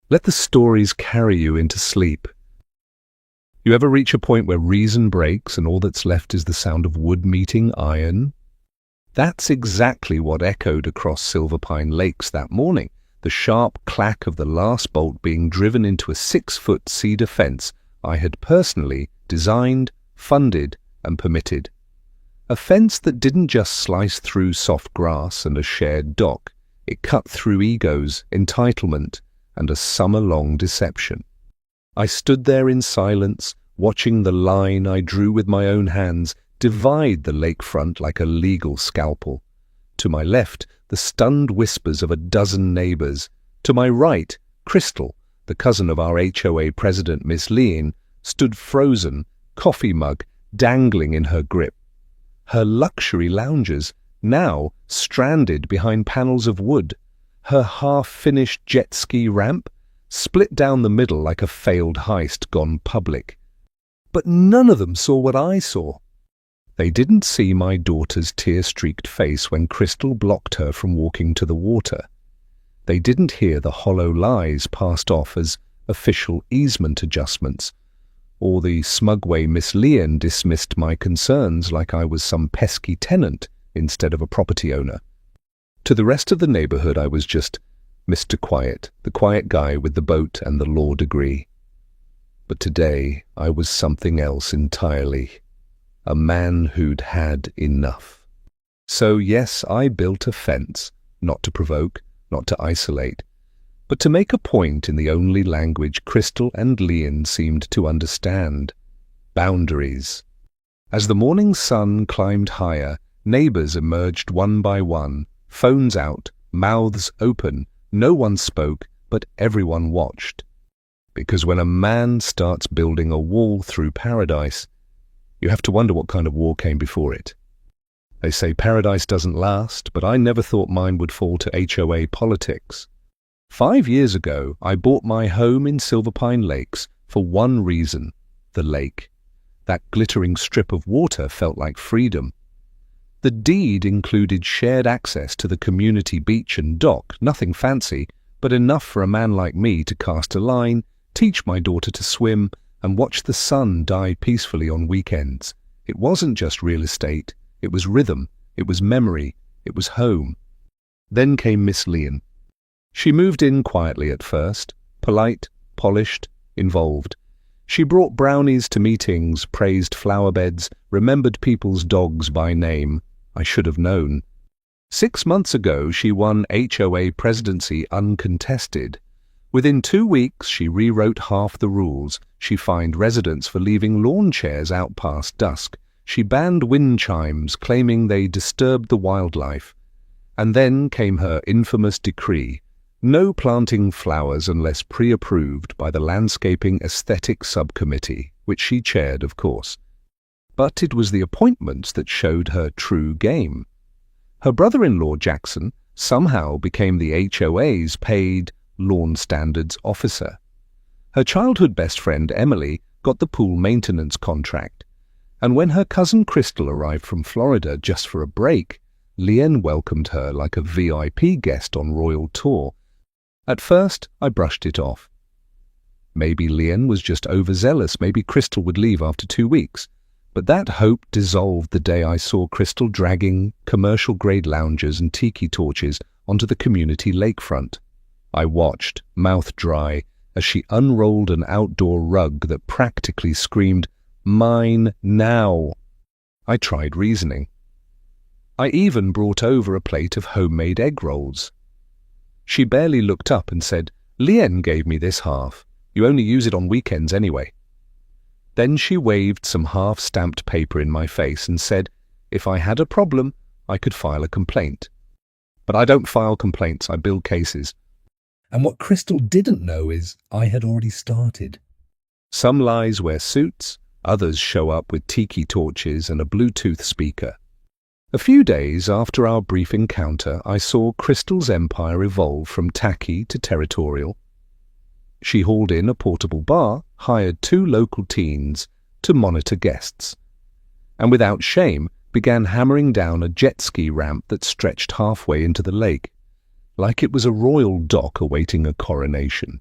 Let the stories carry you into sleep. You ever reach a point where reason breaks and all that's left is the sound of wood meeting iron? That's exactly what echoed across Silverpine Lakes that morning, the sharp clack of the last bolt being driven into a 6-foot cedar fence I had personally designed, funded, and permitted. A fence that didn't just slice through soft grass and a shared dock, it cut through egos, entitlement, and a summer-long deception. I stood there in silence, watching the line I drew with my own hands divide the lakefront like a legal scalpel. To my left, the stunned whispers of a dozen neighbors. To my right, Crystal, the cousin of our HOA president, Miss Lean, stood frozen, coffee mug dangling in her grip. Her luxury loungers, now stranded behind panels of wood, her half-finished jet ski ramp, split down the middle like a failed heist gone public. But none of them saw what I saw. They didn't see my daughter's tear-streaked face when Crystal blocked her from walking to the water. They didn't hear the hollow lies passed off as official easement adjustments, or the smug way Miss Lean dismissed my concerns like I was some pesky tenant instead of a property owner. To the rest of the neighborhood I was just Mr. Quiet, the quiet guy with the boat and the law degree. But today I was something else entirely. A man who'd had enough. So yes, I built a fence, not to provoke, not to isolate, but to make a point in the only language Crystal and Leon seemed to understand. Boundaries. As the morning sun climbed higher, neighbors emerged one by one, phones out, mouths open. No one spoke, but everyone watched. Because when a man starts building a wall through paradise, you have to wonder what kind of war came before it. They say paradise doesn't last, but I never thought mine would fall to HOA politics. 5 years ago, I bought my home in Silverpine Lakes for one reason: the lake. That glittering strip of water felt like freedom. The deed included shared access to the community beach and dock, nothing fancy, but enough for a man like me to cast a line, teach my daughter to swim, and watch the sun die peacefully on weekends. It wasn't just real estate, it was rhythm, it was memory, it was home. Then came Miss Lean. She moved in quietly at first, polite, polished, involved. She brought brownies to meetings, praised flower beds, remembered people's dogs by name. I should have known. 6 months ago, she won HOA presidency uncontested. Within 2 weeks, she rewrote half the rules. She fined residents for leaving lawn chairs out past dusk. She banned wind chimes, claiming they disturbed the wildlife. And then came her infamous decree: no planting flowers unless pre-approved by the Landscaping Aesthetics Subcommittee, which she chaired, of course. But it was the appointments that showed her true game. Her brother-in-law, Jackson, somehow became the HOA's paid lawn standards officer. Her childhood best friend, Emily, got the pool maintenance contract. And when her cousin Crystal arrived from Florida just for a break, Leanne welcomed her like a VIP guest on royal tour. At first, I brushed it off. Maybe Leanne was just overzealous, maybe Crystal would leave after 2 weeks. But that hope dissolved the day I saw Crystal dragging commercial-grade loungers and tiki torches onto the community lakefront. I watched, mouth dry, as she unrolled an outdoor rug that practically screamed, "Mine now." I tried reasoning. I even brought over a plate of homemade egg rolls. She barely looked up and said, "Leanne gave me this half. You only use it on weekends anyway." Then she waved some half-stamped paper in my face and said, if I had a problem, I could file a complaint. But I don't file complaints, I build cases. And what Crystal didn't know is I had already started. Some lies wear suits, others show up with tiki torches and a Bluetooth speaker. A few days after our brief encounter, I saw Crystal's empire evolve from tacky to territorial. She hauled in a portable bar, hired 2 local teens to monitor guests, and without shame began hammering down a jet ski ramp that stretched halfway into the lake, like it was a royal dock awaiting a coronation.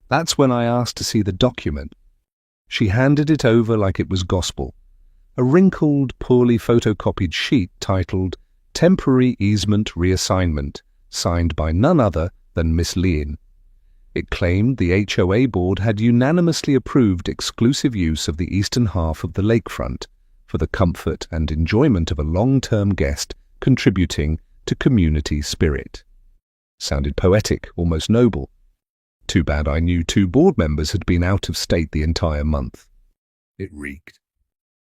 That's when I asked to see the document. She handed it over like it was gospel. A wrinkled, poorly photocopied sheet titled Temporary Easement Reassignment, signed by none other than Miss Lien. It claimed the HOA board had unanimously approved exclusive use of the eastern half of the lakefront for the comfort and enjoyment of a long-term guest contributing to community spirit. Sounded poetic, almost noble. Too bad I knew 2 board members had been out of state the entire month. It reeked.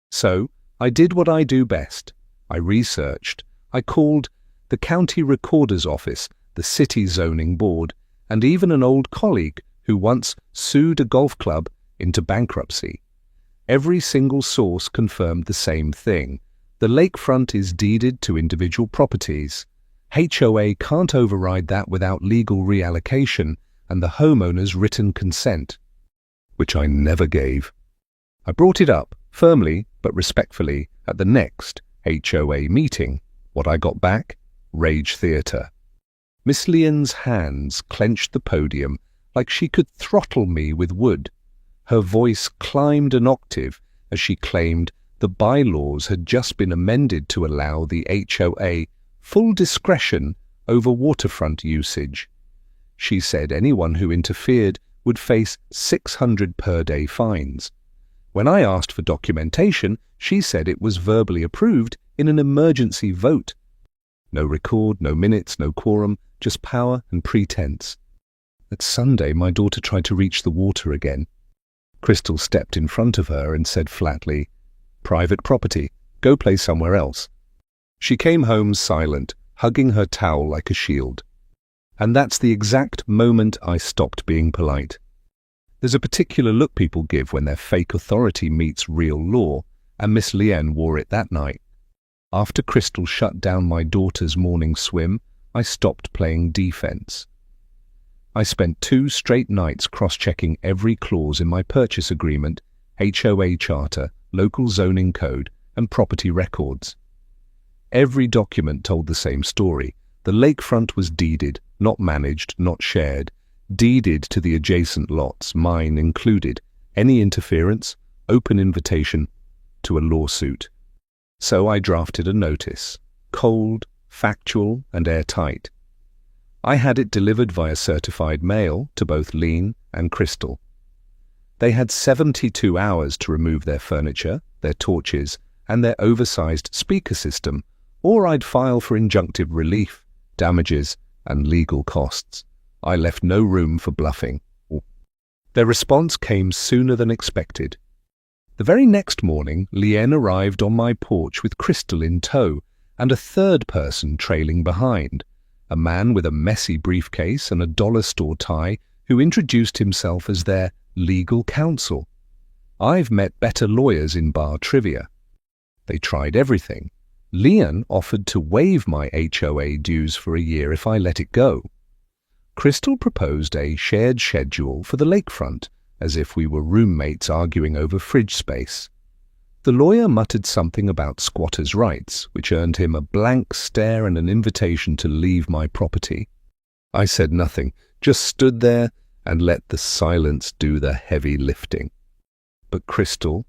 So, I did what I do best. I researched. I called the county recorder's office, the city zoning board, and even an old colleague who once sued a golf club into bankruptcy. Every single source confirmed the same thing. The lakefront is deeded to individual properties. HOA can't override that without legal reallocation and the homeowner's written consent, which I never gave. I brought it up, firmly but respectfully, at the next HOA meeting. What I got back? Rage theatre. Miss Lien's hands clenched the podium like she could throttle me with wood. Her voice climbed an octave as she claimed the bylaws had just been amended to allow the HOA full discretion over waterfront usage. She said anyone who interfered would face 600 per day fines. When I asked for documentation, she said it was verbally approved in an emergency vote. No record, no minutes, no quorum, just power and pretense. That Sunday, my daughter tried to reach the water again. Crystal stepped in front of her and said flatly, "Private property, go play somewhere else." She came home silent, hugging her towel like a shield. And that's the exact moment I stopped being polite. There's a particular look people give when their fake authority meets real law, and Miss Lien wore it that night. After Crystal shut down my daughter's morning swim, I stopped playing defense. I spent 2 straight nights cross-checking every clause in my purchase agreement, HOA charter, local zoning code, and property records. Every document told the same story. The lakefront was deeded, not managed, not shared, deeded to the adjacent lots, mine included. Any interference, open invitation to a lawsuit. So I drafted a notice, cold, factual, and airtight. I had it delivered via certified mail to both Lien and Crystal. They had 72 hours to remove their furniture, their torches, and their oversized speaker system, or I'd file for injunctive relief, damages, and legal costs. I left no room for bluffing. Their response came sooner than expected. The very next morning, Lien arrived on my porch with Crystal in tow and a third person trailing behind, a man with a messy briefcase and a dollar store tie who introduced himself as their legal counsel. I've met better lawyers in bar trivia. They tried everything. Lien offered to waive my HOA dues for a year if I let it go. Crystal proposed a shared schedule for the lakefront, as if we were roommates arguing over fridge space. The lawyer muttered something about squatters' rights, which earned him a blank stare and an invitation to leave my property. I said nothing, just stood there and let the silence do the heavy lifting. But Crystal,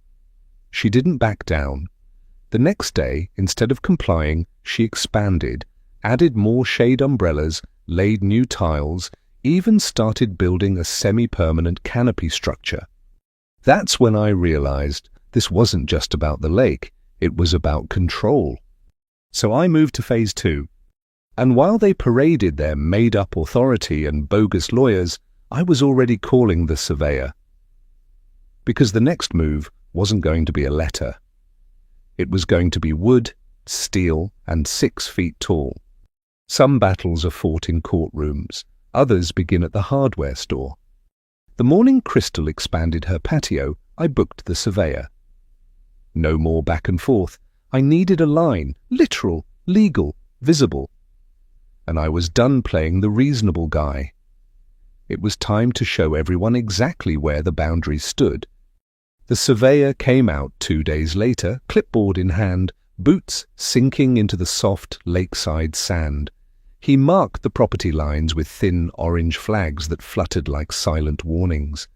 she didn't back down. The next day, instead of complying, she expanded, added more shade umbrellas, laid new tiles, even started building a semi-permanent canopy structure. That's when I realized this wasn't just about the lake, it was about control. So I moved to phase 2. And while they paraded their made-up authority and bogus lawyers, I was already calling the surveyor. Because the next move wasn't going to be a letter. It was going to be wood, steel, and 6 feet tall. Some battles are fought in courtrooms, others begin at the hardware store. The morning Crystal expanded her patio, I booked the surveyor. No more back and forth. I needed a line, literal, legal, visible. And I was done playing the reasonable guy. It was time to show everyone exactly where the boundaries stood. The surveyor came out 2 days later, clipboard in hand, boots sinking into the soft lakeside sand. He marked the property lines with thin orange flags that fluttered like silent warnings.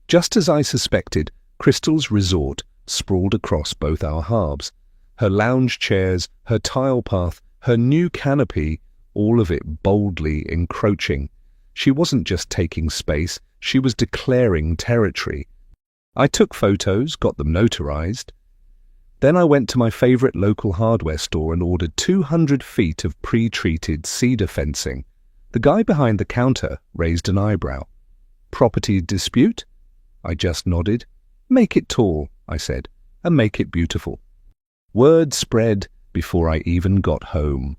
Just as I suspected, Crystal's resort sprawled across both our halves. Her lounge chairs, her tile path, her new canopy, all of it boldly encroaching. She wasn't just taking space, she was declaring territory. I took photos, got them notarized. Then I went to my favorite local hardware store and ordered 200 feet of pre-treated cedar fencing. The guy behind the counter raised an eyebrow. "Property dispute?" I just nodded. "Make it tall," I said, "and make it beautiful." Word spread before I even got home.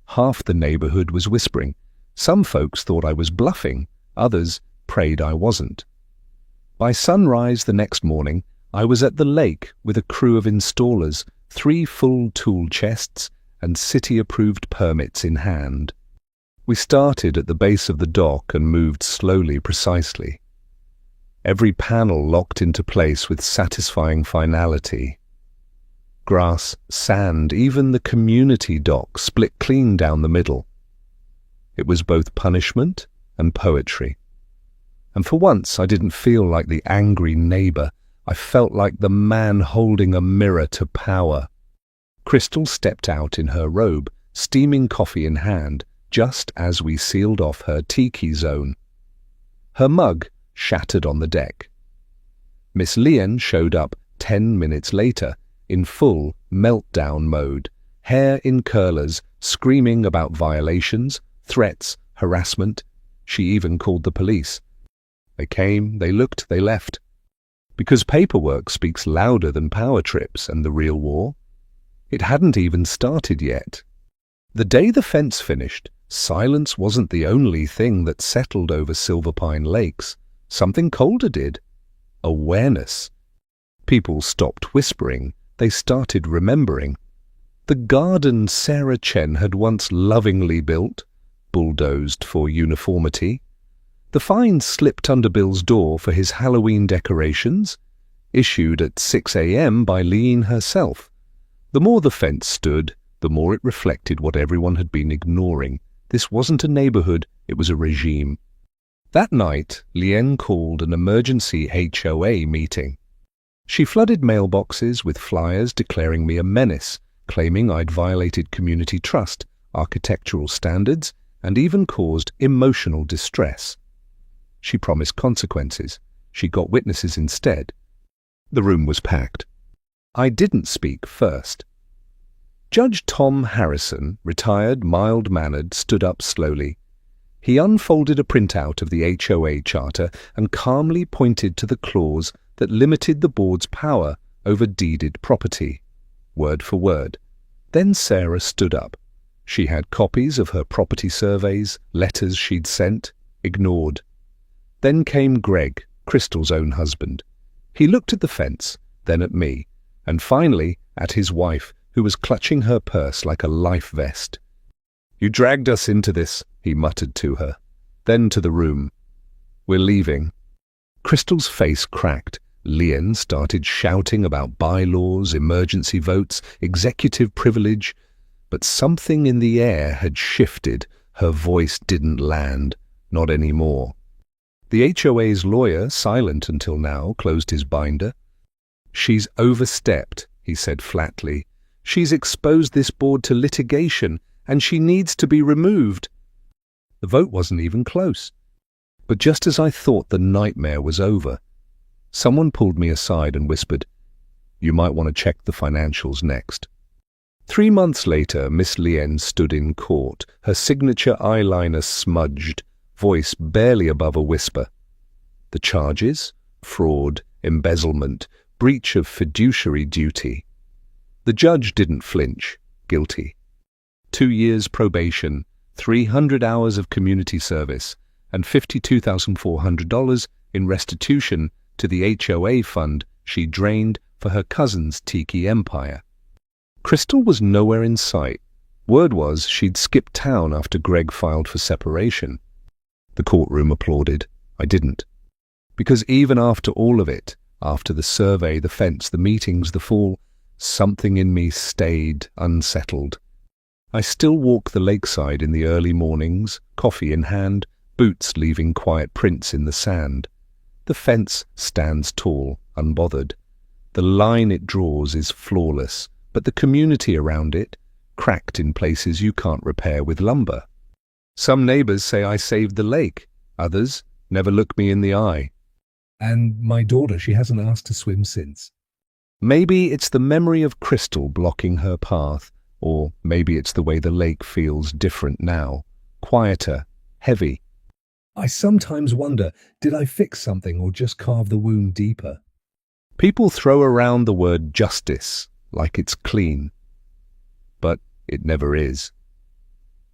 Half the neighborhood was whispering. Some folks thought I was bluffing, others prayed I wasn't. By sunrise the next morning, I was at the lake with a crew of installers, 3 full tool chests, and city-approved permits in hand. We started at the base of the dock and moved slowly, precisely. Every panel locked into place with satisfying finality. Grass, sand, even the community dock split clean down the middle. It was both punishment and poetry. And for once I didn't feel like the angry neighbor. I felt like the man holding a mirror to power. Crystal stepped out in her robe, steaming coffee in hand, just as we sealed off her tiki zone. Her mug shattered on the deck. Miss Lien showed up 10 minutes later, in full meltdown mode, hair in curlers, screaming about violations, threats, harassment. She even called the police. They came, they looked, they left. Because paperwork speaks louder than power trips and the real war. It hadn't even started yet. The day the fence finished, silence wasn't the only thing that settled over Silver Pine Lakes. Something colder did. Awareness. People stopped whispering. They started remembering. The garden Sarah Chen had once lovingly built, bulldozed for uniformity. The fine slipped under Bill's door for his Halloween decorations, issued at 6 a.m. by Lean herself. The more the fence stood, the more it reflected what everyone had been ignoring. This wasn't a neighborhood, it was a regime. That night, Lien called an emergency HOA meeting. She flooded mailboxes with flyers declaring me a menace, claiming I'd violated community trust, architectural standards, and even caused emotional distress. She promised consequences. She got witnesses instead. The room was packed. I didn't speak first. Judge Tom Harrison, retired, mild-mannered, stood up slowly. He unfolded a printout of the HOA charter and calmly pointed to the clause that limited the board's power over deeded property, word for word. Then Sarah stood up. She had copies of her property surveys, letters she'd sent, ignored. Then came Greg, Crystal's own husband. He looked at the fence, then at me, and finally at his wife, who was clutching her purse like a life vest. "You dragged us into this," he muttered to her. Then to the room. "We're leaving." Crystal's face cracked. Lien started shouting about bylaws, emergency votes, executive privilege, but something in the air had shifted. Her voice didn't land, not anymore. The HOA's lawyer, silent until now, closed his binder. "She's overstepped," he said flatly. "She's exposed this board to litigation, and she needs to be removed." The vote wasn't even close. But just as I thought the nightmare was over, someone pulled me aside and whispered, "You might want to check the financials next." 3 months later, Miss Lien stood in court, her signature eyeliner smudged, voice barely above a whisper. The charges? Fraud, embezzlement, breach of fiduciary duty. The judge didn't flinch. Guilty. 2 years probation, 300 hours of community service, and $52,400 in restitution to the HOA fund she drained for her cousin's tiki empire. Crystal was nowhere in sight. Word was she'd skipped town after Greg filed for separation. The courtroom applauded. I didn't. Because even after all of it, after the survey, the fence, the meetings, the fall, something in me stayed unsettled. I still walk the lakeside in the early mornings, coffee in hand, boots leaving quiet prints in the sand. The fence stands tall, unbothered. The line it draws is flawless, but the community around it, cracked in places you can't repair with lumber. Some neighbors say I saved the lake. Others never look me in the eye. And my daughter, she hasn't asked to swim since. Maybe it's the memory of crystal blocking her path, or maybe it's the way the lake feels different now, quieter, heavy. I sometimes wonder, did I fix something or just carve the wound deeper? People throw around the word justice like it's clean, but it never is.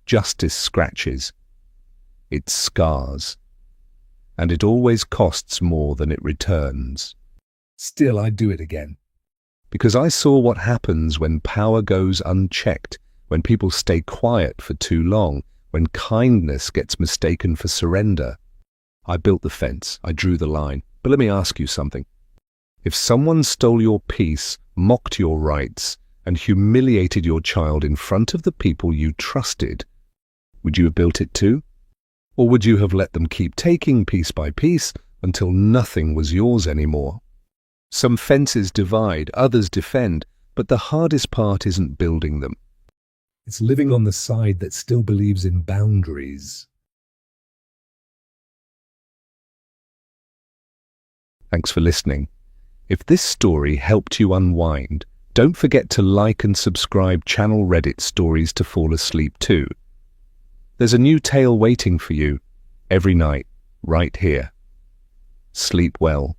Justice scratches. It scars. And it always costs more than it returns. Still, I'd do it again. Because I saw what happens when power goes unchecked, when people stay quiet for too long, when kindness gets mistaken for surrender. I built the fence, I drew the line, but let me ask you something. If someone stole your peace, mocked your rights, and humiliated your child in front of the people you trusted, would you have built it too? Or would you have let them keep taking piece by piece until nothing was yours anymore? Some fences divide, others defend, but the hardest part isn't building them. It's living on the side that still believes in boundaries. Thanks for listening. If this story helped you unwind, don't forget to like and subscribe channel Reddit Stories to Fall Asleep too. There's a new tale waiting for you every night, right here. Sleep well.